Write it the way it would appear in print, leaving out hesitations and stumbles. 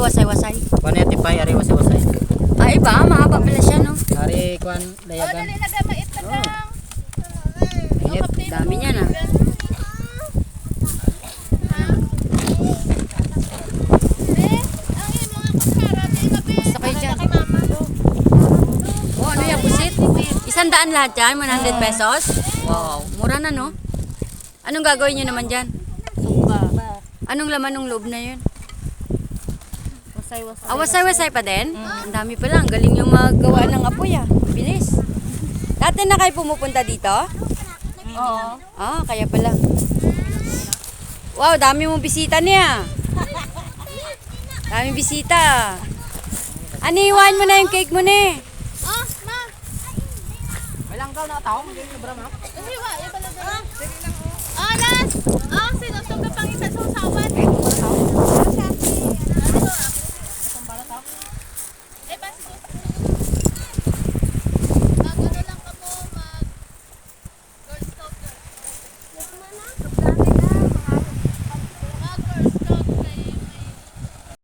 wasay-wasay. Kuan ati pay ari wasay-wasay. Ay ba, mahaba pala siya no. Ari kuan dayagan. Dali na gamait na lang. Init. Dami niya na. Basta kayo dyan. Oh, ano yan, pusit? 100 lahat yan, 100 pesos? Wow, mura na no? Anong gagawin nyo naman dyan? Anong laman ng loob na yun? Wasay-wasay. Wasay-wasay pa din? Ang dami pala, ang galing yung magawa ng apoy ah. Bilis. Dati na kayo pumupunta dito? Oo. Ah, kaya pala. Wow, dami mong bisita niya. Dami bisita. Aniwan mo na yung cake mo ni. Ah, ma. Walang daw na taong, hindi sobra mo. Kasi wa,